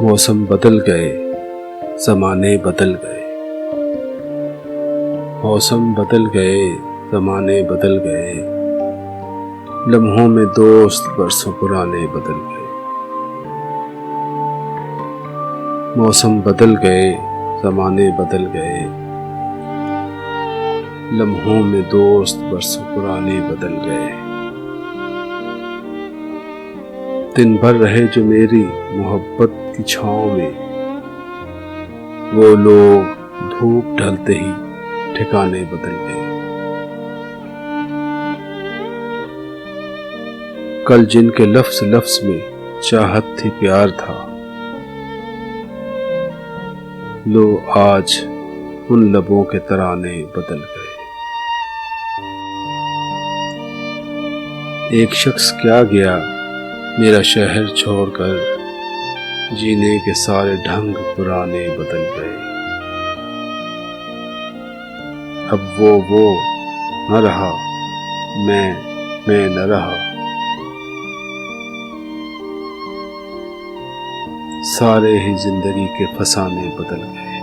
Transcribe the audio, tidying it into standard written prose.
मौसम बदल गए, ज़माने बदल गए। मौसम बदल गए, ज़माने बदल गए। लम्हों में दोस्त बरसों पुराने बदल गए। मौसम बदल गए, ज़माने बदल गए। लम्हों में दोस्त बरसों पुराने बदल गए। दिन भर रहे जो मेरी मोहब्बत की छाँव में, वो लोग धूप ढलते ही ठिकाने बदल गए। कल जिनके लफ्ज़ लफ्ज़ में चाहत थी, प्यार था, लो आज उन लबों के तराने बदल गए। एक शख्स क्या गया मेरा शहर छोड़कर, जीने के सारे ढंग पुराने बदल गए। अब वो न रहा, मैं न रहा। सारे ही जिंदगी के फसाने बदल गए।